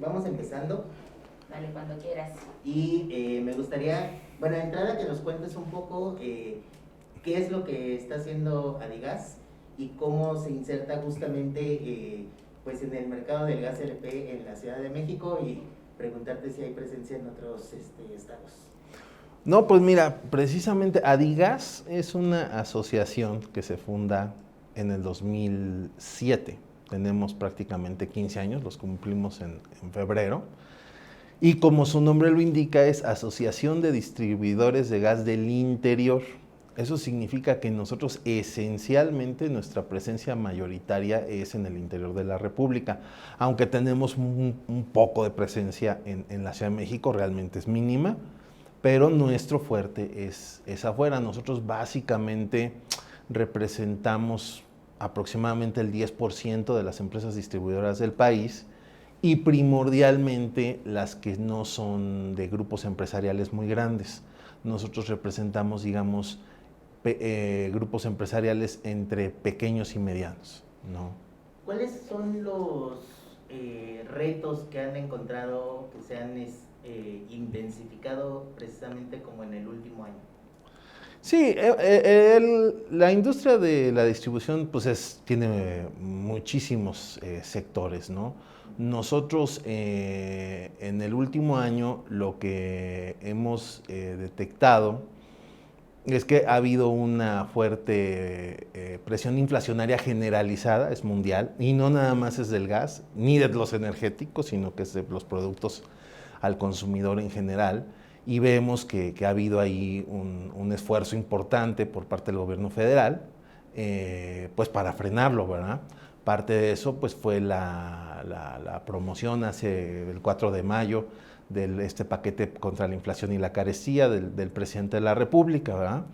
Vamos empezando Dale, cuando quieras. y me gustaría, bueno, de entrada que nos cuentes un poco qué es lo que está haciendo Adigas y cómo se inserta justamente pues en el mercado del gas LP en la Ciudad de México y preguntarte si hay presencia en otros estados. No, pues mira, precisamente Adigas es una asociación que se funda en el 2007. Tenemos prácticamente 15 años, los cumplimos en febrero. Y como su nombre lo indica, es Asociación de Distribuidores de Gas del Interior. Eso significa que nosotros esencialmente nuestra presencia mayoritaria es en el interior de la República. Aunque tenemos un poco de presencia en la Ciudad de México, realmente es mínima, pero nuestro fuerte es afuera. Nosotros básicamente representamos aproximadamente el 10% de las empresas distribuidoras del país y primordialmente las que no son de grupos empresariales muy grandes. Nosotros representamos, digamos, grupos empresariales entre pequeños y medianos, ¿no? ¿Cuáles son los retos que han encontrado que se han intensificado precisamente como en el último año? Sí, la industria de la distribución pues tiene muchísimos sectores, ¿no? Nosotros en el último año lo que hemos detectado es que ha habido una fuerte presión inflacionaria generalizada, es mundial, y no nada más es del gas, ni de los energéticos, sino que es de los productos al consumidor en general. Y vemos que ha habido ahí un esfuerzo importante por parte del gobierno federal, pues para frenarlo, ¿verdad? Parte de eso pues fue la promoción hace el 4 de mayo de este paquete contra la inflación y la carestía del presidente de la República, ¿verdad?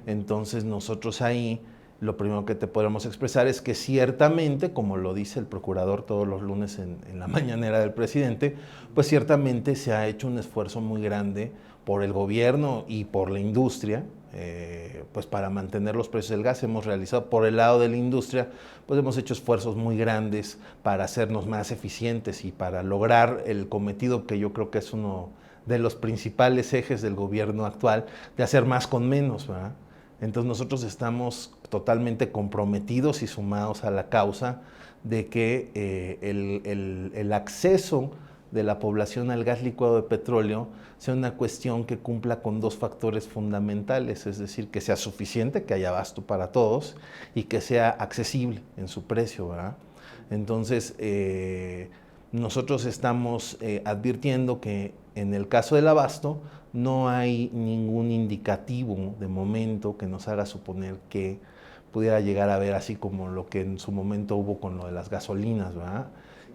Entonces nosotros ahí lo primero que te podemos expresar es que ciertamente, como lo dice el procurador todos los lunes en la mañanera del presidente, pues ciertamente se ha hecho un esfuerzo muy grande por el gobierno y por la industria, pues para mantener los precios del gas. Hemos realizado por el lado de la industria, pues hemos hecho esfuerzos muy grandes para hacernos más eficientes y para lograr el cometido que yo creo que es uno de los principales ejes del gobierno actual, de hacer más con menos, ¿verdad? Entonces nosotros estamos totalmente comprometidos y sumados a la causa de que el acceso de la población al gas licuado de petróleo sea una cuestión que cumpla con dos factores fundamentales, es decir, que sea suficiente, que haya abasto para todos y que sea accesible en su precio, ¿verdad? Entonces, nosotros estamos advirtiendo que en el caso del abasto no hay ningún indicativo de momento que nos haga suponer que pudiera llegar a ver así como lo que en su momento hubo con lo de las gasolinas, ¿verdad?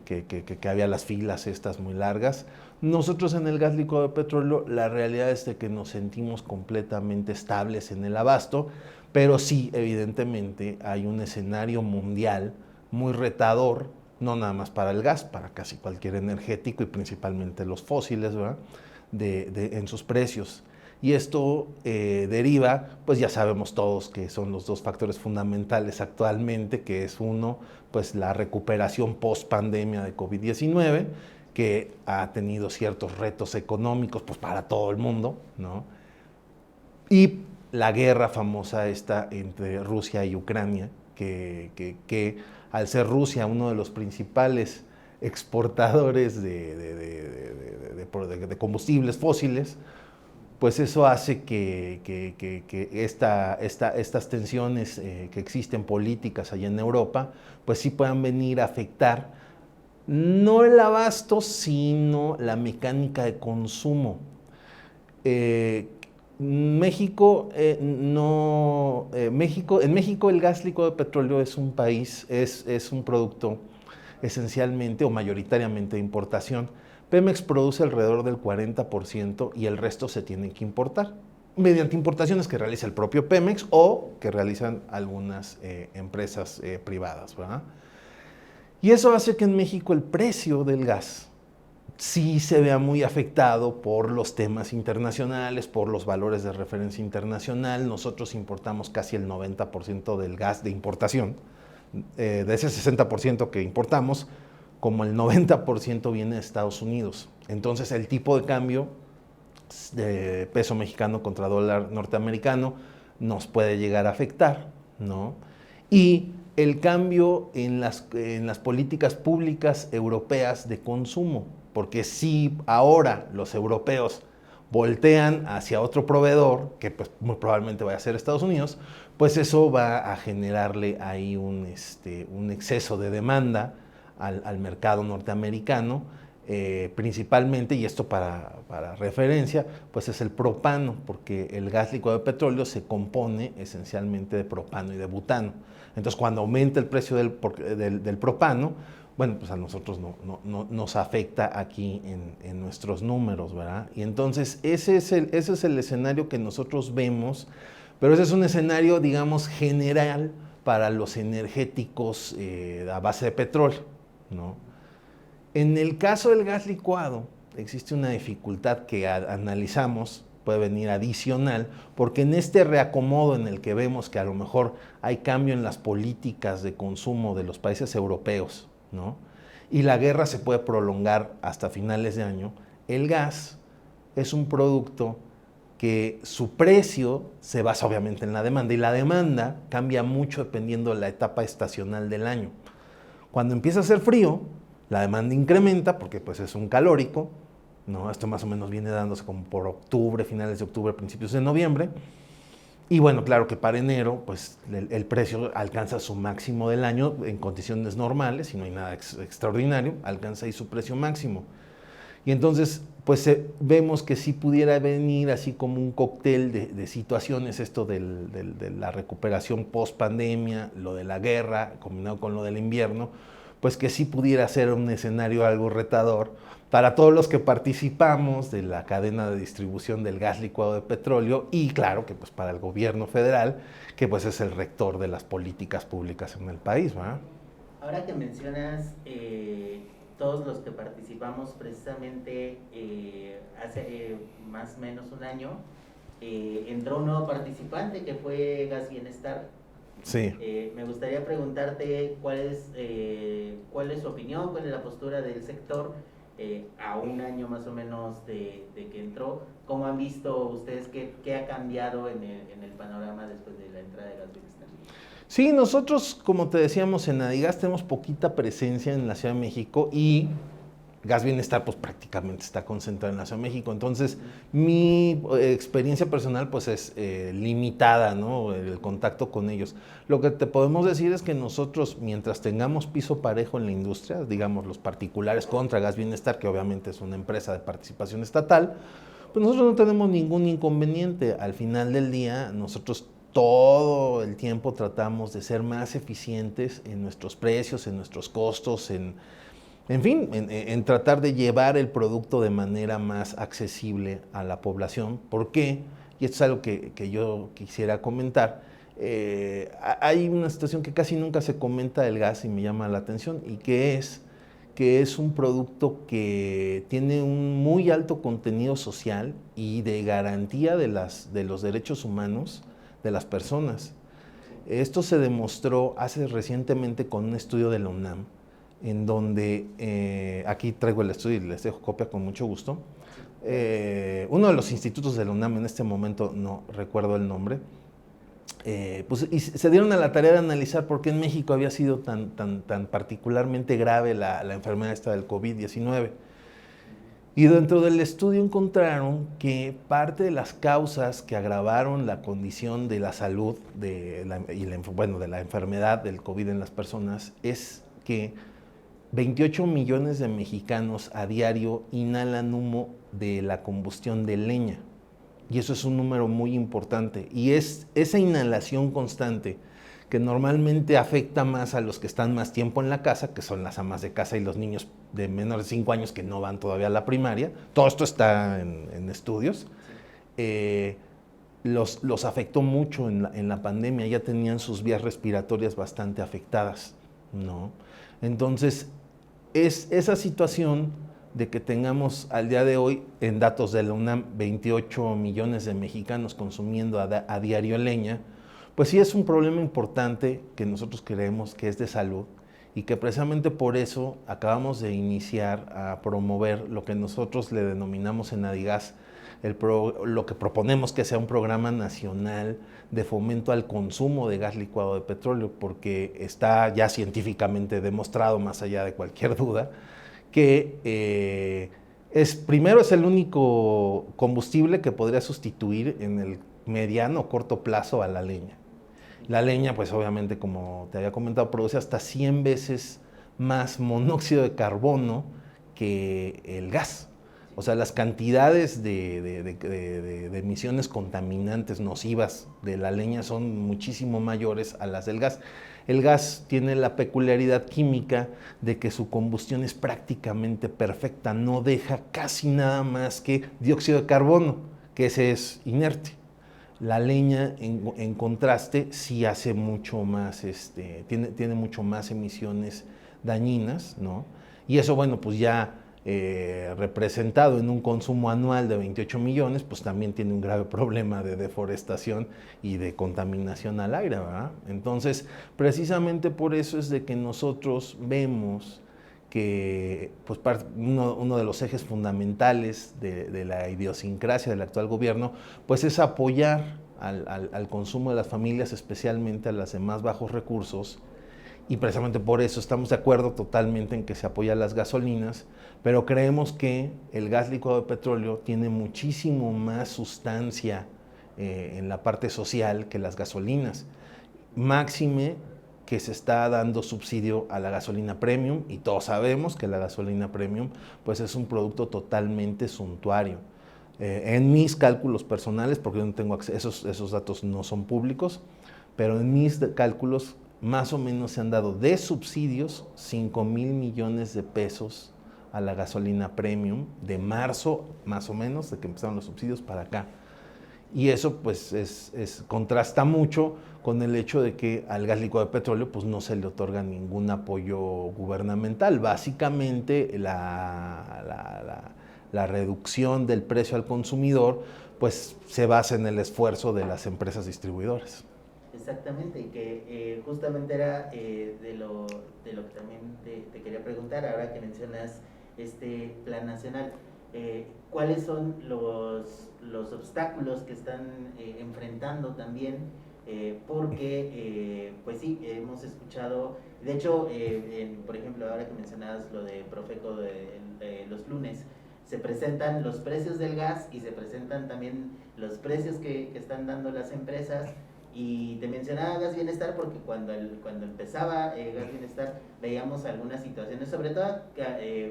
Que había las filas estas muy largas. Nosotros en el gas licuado de petróleo, la realidad es de que nos sentimos completamente estables en el abasto, pero sí, evidentemente, hay un escenario mundial muy retador, no nada más para el gas, para casi cualquier energético y principalmente los fósiles, ¿verdad? En sus precios. Y esto deriva, pues ya sabemos todos que son los dos factores fundamentales actualmente, que es uno, pues la recuperación post pandemia de COVID-19, que ha tenido ciertos retos económicos pues para todo el mundo, ¿no? Y la guerra famosa esta entre Rusia y Ucrania, que al ser Rusia uno de los principales exportadores de combustibles fósiles, pues eso hace que estas tensiones que existen políticas allá en Europa, pues sí puedan venir a afectar no el abasto, sino la mecánica de consumo. Eh, México, no, en México el gas líquido de petróleo es un país, es un producto esencialmente o mayoritariamente de importación. Pemex produce alrededor del 40% y el resto se tiene que importar mediante importaciones que realiza el propio Pemex o que realizan algunas empresas privadas, ¿verdad? Y eso hace que en México el precio del gas sí se vea muy afectado por los temas internacionales, por los valores de referencia internacional. Nosotros importamos casi el 90% del gas de importación. De ese 60% que importamos, como el 90% viene de Estados Unidos. Entonces el tipo de cambio de peso mexicano contra dólar norteamericano nos puede llegar a afectar, ¿no? Y el cambio en las políticas públicas europeas de consumo, porque si ahora los europeos voltean hacia otro proveedor, que pues muy probablemente vaya a ser Estados Unidos, pues eso va a generarle ahí un exceso de demanda al mercado norteamericano, principalmente, y esto para referencia, pues es el propano, porque el gas licuado de petróleo se compone esencialmente de propano y de butano. Entonces, cuando aumenta el precio del propano, bueno, pues a nosotros nos afecta aquí en nuestros números, ¿verdad? Y entonces ese es el escenario que nosotros vemos, pero ese es un escenario, digamos, general para los energéticos a base de petróleo, ¿no? En el caso del gas licuado, existe una dificultad que analizamos, puede venir adicional, porque en este reacomodo en el que vemos que a lo mejor hay cambio en las políticas de consumo de los países europeos, ¿no? Y la guerra se puede prolongar hasta finales de año, el gas es un producto que su precio se basa obviamente en la demanda, y la demanda cambia mucho dependiendo de la etapa estacional del año. Cuando empieza a hacer frío, la demanda incrementa porque pues es un calórico, ¿no? Esto más o menos viene dándose como por octubre, finales de octubre, principios de noviembre. Y bueno, claro que para enero, pues el precio alcanza su máximo del año en condiciones normales, si no hay nada extraordinario, alcanza ahí su precio máximo. Y entonces, pues vemos que sí pudiera venir así como un cóctel de situaciones, esto de la recuperación post pandemia, lo de la guerra, combinado con lo del invierno, pues que sí pudiera ser un escenario algo retador para todos los que participamos de la cadena de distribución del gas licuado de petróleo, y claro que pues para el gobierno federal, que pues es el rector de las políticas públicas en el país, ¿verdad? Ahora que mencionas todos los que participamos precisamente hace más o menos un año, entró un nuevo participante que fue Gas Bienestar. Sí. Me gustaría preguntarte cuál es su opinión, cuál es la postura del sector a un año más o menos de que entró. ¿Cómo han visto ustedes qué ha cambiado en el panorama después de la entrada de Gas Bienestar? Sí, nosotros, como te decíamos, en Adigas tenemos poquita presencia en la Ciudad de México, y Gas Bienestar pues prácticamente está concentrado en la Ciudad de México. Entonces, mi experiencia personal pues es limitada, ¿no? El contacto con ellos. Lo que te podemos decir es que nosotros, mientras tengamos piso parejo en la industria, digamos los particulares contra Gas Bienestar, que obviamente es una empresa de participación estatal, pues nosotros no tenemos ningún inconveniente. Al final del día, nosotros todo el tiempo tratamos de ser más eficientes en nuestros precios, en nuestros costos, en fin, en tratar de llevar el producto de manera más accesible a la población. ¿Por qué? Y esto es algo que yo quisiera comentar. Hay una situación que casi nunca se comenta del gas y me llama la atención, y que es un producto que tiene un muy alto contenido social y de garantía de los derechos humanos de las personas. Esto se demostró recientemente con un estudio de la UNAM, en donde, aquí traigo el estudio y les dejo copia con mucho gusto, uno de los institutos de la UNAM, en este momento no recuerdo el nombre, pues y se dieron a la tarea de analizar por qué en México había sido tan particularmente grave la enfermedad esta del COVID-19. Y dentro del estudio encontraron que parte de las causas que agravaron la condición de la salud de la enfermedad del COVID en las personas es que 28 millones de mexicanos a diario inhalan humo de la combustión de leña. Y eso es un número muy importante. Y es esa inhalación constante que normalmente afecta más a los que están más tiempo en la casa, que son las amas de casa y los niños de menores de 5 años que no van todavía a la primaria. Todo esto está en estudios. Los afectó mucho en la pandemia, ya tenían sus vías respiratorias bastante afectadas, ¿no? Entonces, es esa situación de que tengamos al día de hoy, en datos de la UNAM, 28 millones de mexicanos consumiendo a diario leña, pues sí es un problema importante que nosotros creemos que es de salud, y que precisamente por eso acabamos de iniciar a promover lo que nosotros le denominamos en Adigas, lo que proponemos que sea un programa nacional de fomento al consumo de gas licuado de petróleo, porque está ya científicamente demostrado, más allá de cualquier duda, que primero es el único combustible que podría sustituir en el mediano o corto plazo a la leña. La leña, pues obviamente, como te había comentado, produce hasta 100 veces más monóxido de carbono que el gas. O sea, las cantidades de emisiones contaminantes nocivas de la leña son muchísimo mayores a las del gas. El gas tiene la peculiaridad química de que su combustión es prácticamente perfecta, no deja casi nada más que dióxido de carbono, que ese es inerte. La leña, en contraste, sí hace mucho más, tiene mucho más emisiones dañinas, ¿no? Y eso, bueno, pues ya representado en un consumo anual de 28 millones, pues también tiene un grave problema de deforestación y de contaminación al aire, ¿verdad? Entonces, precisamente por eso es de que nosotros vemos que pues, uno de los ejes fundamentales de la idiosincrasia del actual gobierno, pues es apoyar al consumo de las familias, especialmente a las de más bajos recursos, y precisamente por eso estamos de acuerdo totalmente en que se apoyan las gasolinas, pero creemos que el gas licuado de petróleo tiene muchísimo más sustancia en la parte social que las gasolinas. Máxime que se está dando subsidio a la gasolina premium, y todos sabemos que la gasolina premium pues es un producto totalmente suntuario. En mis cálculos personales, porque yo no tengo acceso, esos datos no son públicos, pero en mis cálculos más o menos se han dado de subsidios 5,000 millones de pesos a la gasolina premium de marzo, más o menos, de que empezaron los subsidios para acá. Y eso pues contrasta mucho con el hecho de que al gas licuado de petróleo pues no se le otorga ningún apoyo gubernamental. Básicamente la reducción del precio al consumidor pues se basa en el esfuerzo de las empresas distribuidoras. Exactamente, y que justamente era de lo que también te quería preguntar, ahora que mencionas este plan nacional. ¿Cuáles son los obstáculos que están enfrentando también? Porque, pues sí, hemos escuchado, de hecho, por ejemplo, ahora que mencionabas lo de Profeco de los lunes, se presentan los precios del gas y se presentan también los precios que están dando las empresas. Y te mencionaba Gas Bienestar porque cuando empezaba Gas Bienestar veíamos algunas situaciones, sobre todo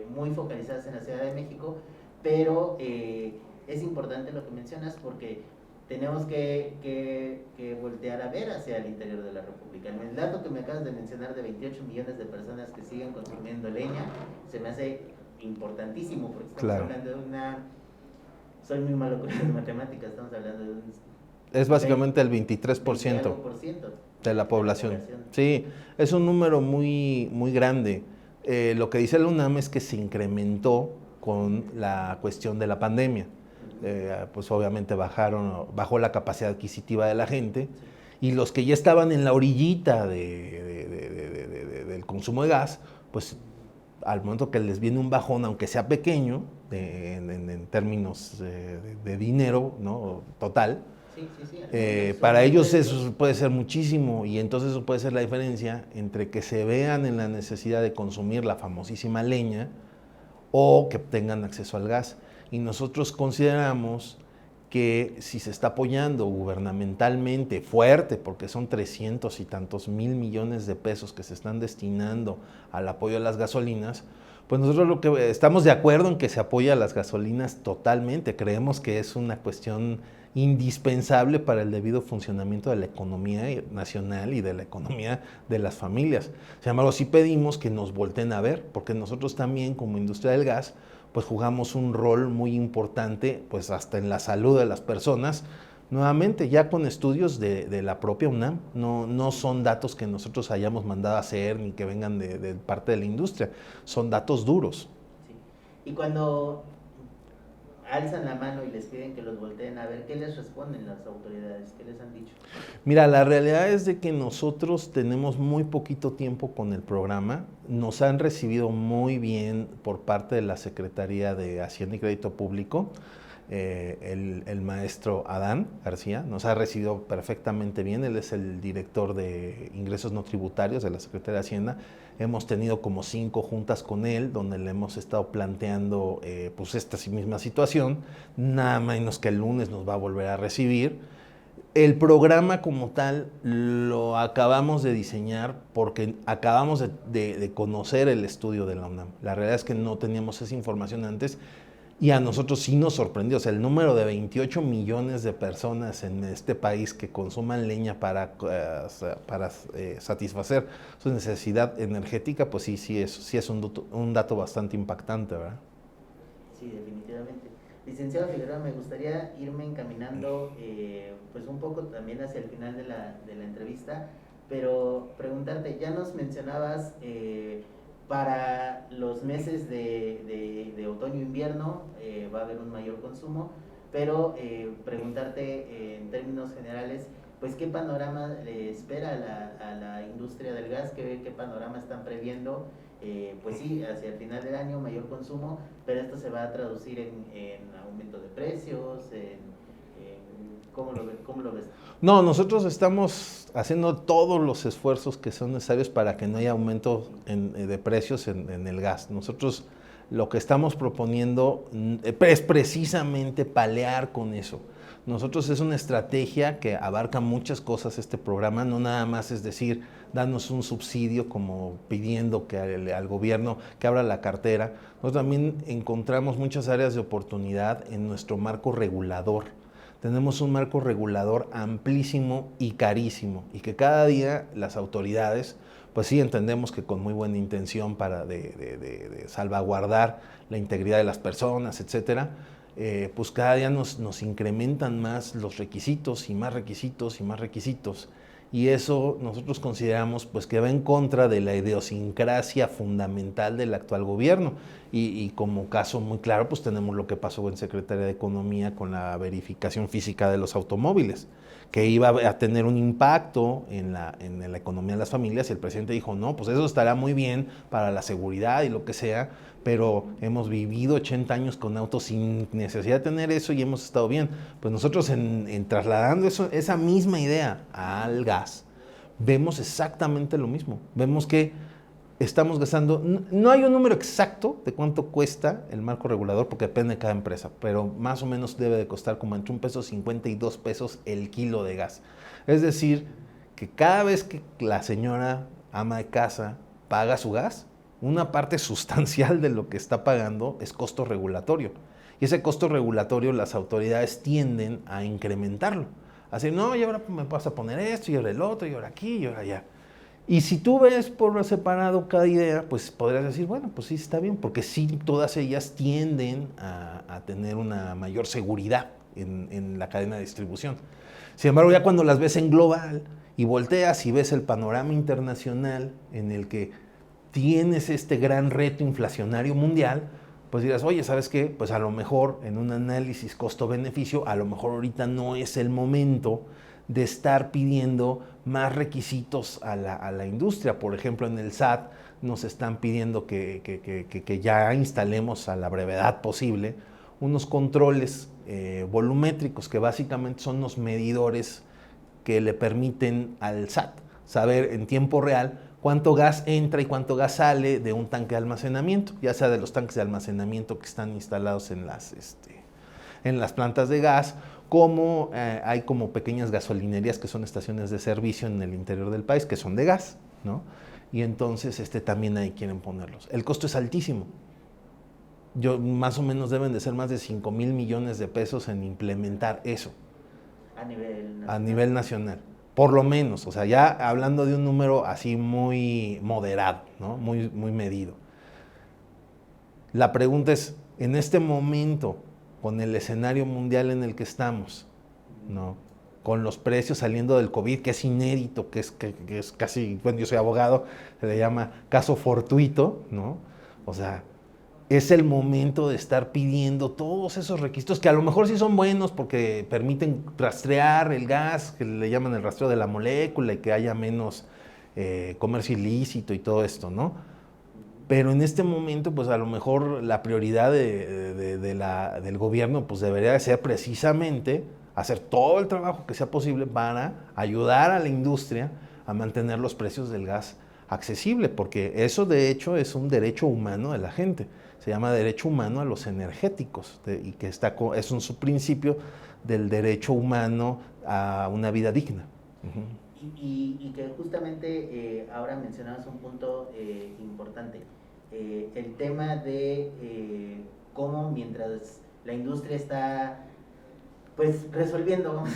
muy focalizadas en la Ciudad de México, pero es importante lo que mencionas porque tenemos que voltear a ver hacia el interior de la República. El dato que me acabas de mencionar de 28 millones de personas que siguen consumiendo leña se me hace importantísimo porque estamos hablando de soy muy malo con las matemáticas, estamos hablando de es básicamente el 23% de la población. Sí, es un número muy, muy grande. Lo que dice la UNAM es que se incrementó con la cuestión de la pandemia. Pues obviamente bajó la capacidad adquisitiva de la gente, y los que ya estaban en la orillita del consumo de gas, pues al momento que les viene un bajón, aunque sea pequeño, en términos de dinero, ¿no? Total, para ellos eso puede ser muchísimo, y entonces eso puede ser la diferencia entre que se vean en la necesidad de consumir la famosísima leña o que tengan acceso al gas. Y nosotros consideramos que si se está apoyando gubernamentalmente fuerte, porque son 300 y tantos mil millones de pesos que se están destinando al apoyo a las gasolinas, pues nosotros lo que estamos de acuerdo en que se apoya a las gasolinas totalmente. Creemos que es una cuestión indispensable para el debido funcionamiento de la economía nacional y de la economía de las familias. Sin embargo, sí pedimos que nos volteen a ver, porque nosotros también, como industria del gas, pues jugamos un rol muy importante, pues hasta en la salud de las personas. Nuevamente, ya con estudios de la propia UNAM, no son datos que nosotros hayamos mandado a hacer ni que vengan de parte de la industria, son datos duros. Sí. Y cuando alzan la mano y les piden que los volteen a ver, ¿qué les responden las autoridades? ¿Qué les han dicho? Mira, la realidad es de que nosotros tenemos muy poquito tiempo con el programa. Nos han recibido muy bien por parte de la Secretaría de Hacienda y Crédito Público. El maestro Adán García nos ha recibido perfectamente bien. Él es el director de ingresos no tributarios de la Secretaría de Hacienda. Hemos tenido como 5 juntas con él donde le hemos estado planteando pues esta misma situación. Nada menos que el lunes nos va a volver a recibir. El programa como tal lo acabamos de diseñar porque acabamos de conocer el estudio de la UNAM. La realidad es que no teníamos esa información antes y a nosotros sí nos sorprendió. O sea, el número de 28 millones de personas en este país que consuman leña para satisfacer su necesidad energética, pues sí es un dato bastante impactante, ¿verdad? Sí, definitivamente. Licenciado Figueroa, me gustaría irme encaminando pues un poco también hacia el final de la entrevista, pero preguntarte, ya nos mencionabas para los meses de otoño-invierno va a haber un mayor consumo, pero preguntarte en términos generales, pues qué panorama le espera a la industria del gas, qué panorama están previendo. Pues sí, hacia el final del año mayor consumo, pero esto se va a traducir en aumento de precios, ¿cómo lo ves? No, nosotros estamos haciendo todos los esfuerzos que son necesarios para que no haya aumento de precios en el gas. Nosotros lo que estamos proponiendo es precisamente palear con eso. Nosotros es una estrategia que abarca muchas cosas este programa, no nada más es decir, danos un subsidio como pidiendo que al gobierno que abra la cartera. Nosotros también encontramos muchas áreas de oportunidad en nuestro marco regulador. Tenemos un marco regulador amplísimo y carísimo y que cada día las autoridades, pues sí entendemos que con muy buena intención para de salvaguardar la integridad de las personas, etcétera, pues cada día nos incrementan más los requisitos y más requisitos y más requisitos. Y eso nosotros consideramos pues que va en contra de la idiosincrasia fundamental del actual gobierno. Y como caso muy claro, pues tenemos lo que pasó en Secretaría de Economía con la verificación física de los automóviles, que iba a tener un impacto en la economía de las familias, y el presidente dijo, no, pues eso estará muy bien para la seguridad y lo que sea, pero hemos vivido 80 años con autos sin necesidad de tener eso y hemos estado bien. Pues nosotros en trasladando esa misma idea al gas, vemos exactamente lo mismo. Vemos que estamos gastando, no hay un número exacto de cuánto cuesta el marco regulador porque depende de cada empresa, pero más o menos debe de costar como entre $1.50 y $2 el kilo de gas. Es decir, que cada vez que la señora ama de casa paga su gas, una parte sustancial de lo que está pagando es costo regulatorio. Y ese costo regulatorio las autoridades tienden a incrementarlo. Así, no, y ahora me vas a poner esto, y ahora el otro, y ahora aquí, y ahora allá. Y si tú ves por separado cada idea, pues podrías decir, bueno, pues sí está bien, porque sí, todas ellas tienden a tener una mayor seguridad en la cadena de distribución. Sin embargo, ya cuando las ves en global y volteas y ves el panorama internacional en el que tienes este gran reto inflacionario mundial, pues dirás, oye, ¿sabes qué? Pues a lo mejor en un análisis costo-beneficio, a lo mejor ahorita no es el momento de estar pidiendo más requisitos a la industria. Por ejemplo, en el SAT nos están pidiendo que ya instalemos a la brevedad posible unos controles volumétricos, que básicamente son los medidores que le permiten al SAT saber en tiempo real cuánto gas entra y cuánto gas sale de un tanque de almacenamiento, ya sea de los tanques de almacenamiento que están instalados en las plantas de gas, como hay como pequeñas gasolinerías que son estaciones de servicio en el interior del país que son de gas, ¿no? Y entonces también ahí quieren ponerlos. El costo es altísimo. Más o menos deben de ser más de 5,000 millones de pesos en implementar eso. A nivel nacional. Por lo menos, o sea, ya hablando de un número así muy moderado, ¿no? Muy medido. La pregunta es, en este momento, con el escenario mundial en el que estamos, ¿no? Con los precios saliendo del COVID, que es inédito, que es casi, bueno, yo soy abogado, se le llama caso fortuito, ¿no? O sea, es el momento de estar pidiendo todos esos requisitos que a lo mejor sí son buenos porque permiten rastrear el gas, que le llaman el rastreo de la molécula y que haya menos comercio ilícito y todo esto, ¿no? Pero en este momento, pues a lo mejor la prioridad del gobierno pues debería de ser precisamente hacer todo el trabajo que sea posible para ayudar a la industria a mantener los precios del gas accesible, porque eso de hecho es un derecho humano de la gente. Se llama derecho humano a los energéticos y que es un subprincipio del derecho humano a una vida digna. Y que justamente ahora mencionabas un punto importante, el tema de cómo mientras la industria está pues resolviendo, vamos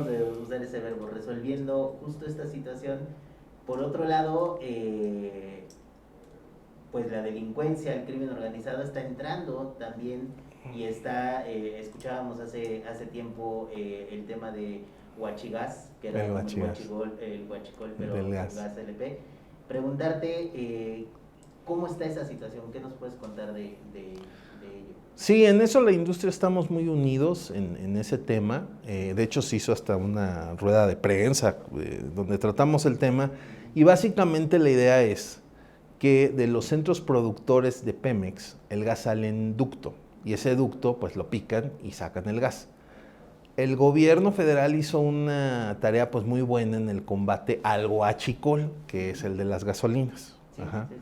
a usar ese verbo, resolviendo justo esta situación, por otro lado, pues la delincuencia, el crimen organizado está entrando también y está, escuchábamos hace tiempo el tema de huachigás, que era el huachicol, pero el gas LP. Preguntarte cómo está esa situación, ¿qué nos puedes contar de ello? Sí, en eso la industria estamos muy unidos en ese tema. De hecho, se hizo hasta una rueda de prensa donde tratamos el tema y básicamente la idea es que de los centros productores de Pemex, el gas sale en ducto y ese ducto pues lo pican y sacan el gas. El gobierno federal hizo una tarea pues muy buena en el combate al huachicol, que es el de las gasolinas. Sí, Ajá. sí, sí.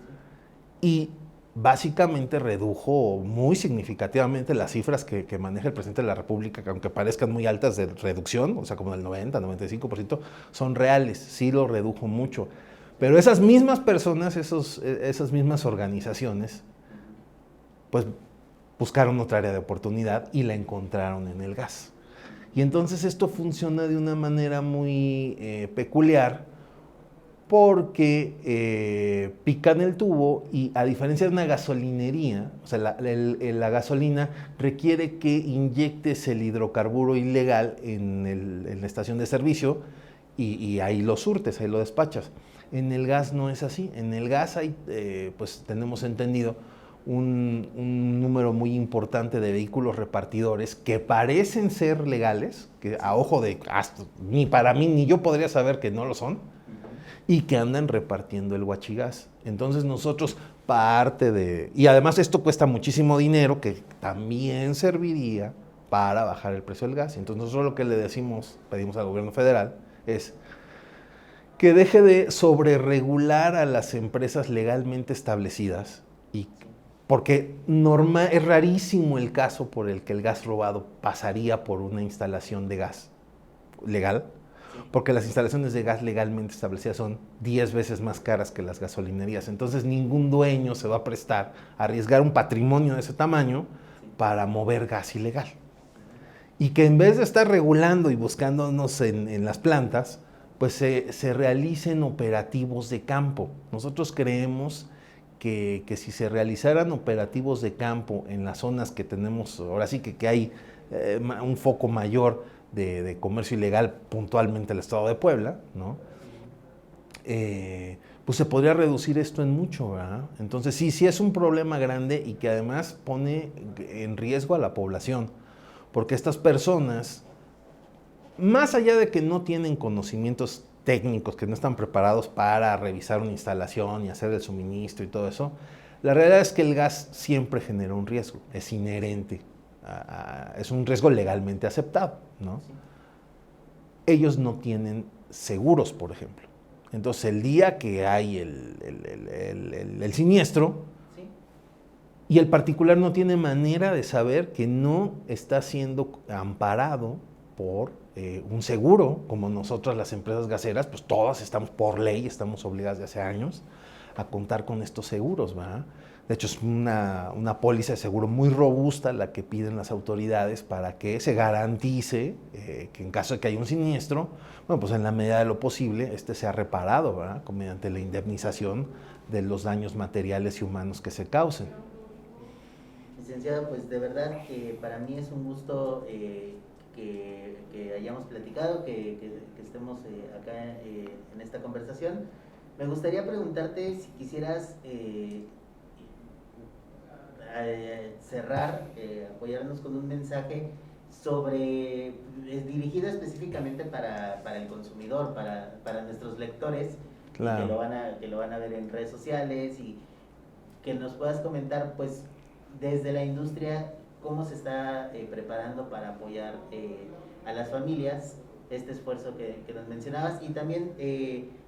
Y básicamente redujo muy significativamente las cifras que maneja el presidente de la República, que aunque parezcan muy altas de reducción, o sea, como del 90, 95%, son reales, sí lo redujo mucho. Pero esas mismas personas, esas mismas organizaciones, pues buscaron otra área de oportunidad y la encontraron en el gas. Y entonces esto funciona de una manera muy peculiar, porque pican el tubo y a diferencia de una gasolinería, o sea, la gasolina requiere que inyectes el hidrocarburo ilegal en la estación de servicio y ahí lo surtes, ahí lo despachas. En el gas no es así. En el gas hay, pues tenemos entendido, un número muy importante de vehículos repartidores que parecen ser legales, que a ojo de ni para mí ni yo podría saber que no lo son, y que andan repartiendo el huachigás. Entonces nosotros parte de... Y además esto cuesta muchísimo dinero que también serviría para bajar el precio del gas. Entonces nosotros lo que le pedimos al gobierno federal es que deje de sobreregular a las empresas legalmente establecidas, y porque es rarísimo el caso por el que el gas robado pasaría por una instalación de gas legal, porque las instalaciones de gas legalmente establecidas son 10 veces más caras que las gasolinerías. Entonces ningún dueño se va a prestar a arriesgar un patrimonio de ese tamaño para mover gas ilegal. Y que en vez de estar regulando y buscándonos en las plantas, pues se realicen operativos de campo. Nosotros creemos que si se realizaran operativos de campo en las zonas que tenemos, ahora sí que hay un foco mayor de comercio ilegal, puntualmente el estado de Puebla, ¿no? Pues se podría reducir esto en mucho, ¿verdad? Entonces sí es un problema grande y que además pone en riesgo a la población, porque estas personas, más allá de que no tienen conocimientos técnicos, que no están preparados para revisar una instalación y hacer el suministro y todo eso, la realidad es que el gas siempre genera un riesgo, es inherente, es un riesgo legalmente aceptado, ¿no? Sí. Ellos no tienen seguros, por ejemplo. Entonces, el día que hay el siniestro, ¿sí?, y el particular no tiene manera de saber que no está siendo amparado por un seguro, como nosotras las empresas gaseras, pues todas estamos por ley, estamos obligadas de hace años a contar con estos seguros, ¿verdad? De hecho, es una póliza de seguro muy robusta la que piden las autoridades para que se garantice que en caso de que haya un siniestro, bueno, pues en la medida de lo posible este sea reparado, ¿verdad?, mediante la indemnización de los daños materiales y humanos que se causen. Licenciado, pues de verdad que para mí es un gusto que hayamos platicado, que estemos acá en esta conversación. Me gustaría preguntarte si quisieras cerrar, apoyarnos con un mensaje sobre, dirigido específicamente para el consumidor, para nuestros lectores, Claro. que lo van a ver en redes sociales, y que nos puedas comentar, pues, desde la industria, cómo se está preparando para apoyar a las familias, este esfuerzo que nos mencionabas, y también,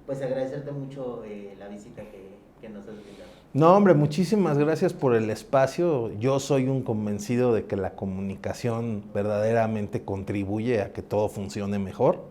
pues, agradecerte mucho la visita que nos has brindado. No, hombre, muchísimas gracias por el espacio. Yo soy un convencido de que la comunicación verdaderamente contribuye a que todo funcione mejor.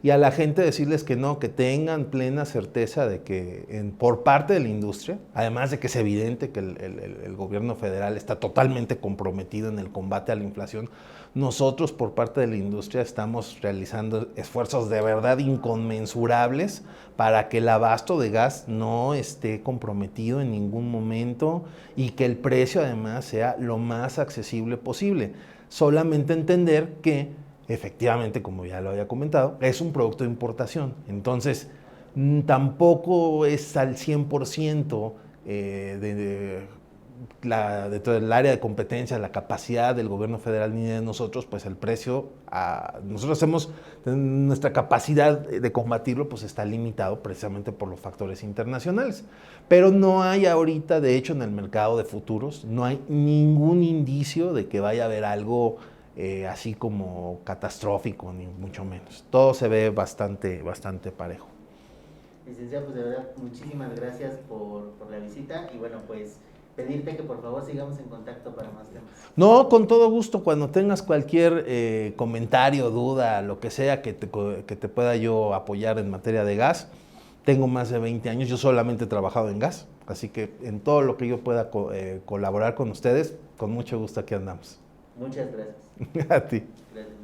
Y a la gente decirles que no, que tengan plena certeza de que por parte de la industria, además de que es evidente que el gobierno federal está totalmente comprometido en el combate a la inflación, nosotros por parte de la industria estamos realizando esfuerzos de verdad inconmensurables para que el abasto de gas no esté comprometido en ningún momento y que el precio además sea lo más accesible posible. Solamente entender que efectivamente, como ya lo había comentado, es un producto de importación. Entonces, tampoco es al 100% de todo el área de competencia, la capacidad del gobierno federal ni de nosotros, pues el precio, nosotros hacemos, nuestra capacidad de combatirlo pues está limitado precisamente por los factores internacionales. Pero no hay ahorita, de hecho, en el mercado de futuros, no hay ningún indicio de que vaya a haber algo así como catastrófico, ni mucho menos. Todo se ve bastante parejo. Licenciado, pues de verdad, muchísimas gracias por la visita, y bueno, pues pedirte que por favor sigamos en contacto para más temas. No, con todo gusto, cuando tengas cualquier comentario, duda, lo que sea que te pueda yo apoyar en materia de gas. Tengo más de 20 años, yo solamente he trabajado en gas, así que en todo lo que yo pueda colaborar con ustedes, con mucho gusto aquí andamos. Muchas gracias. A ti. Gracias.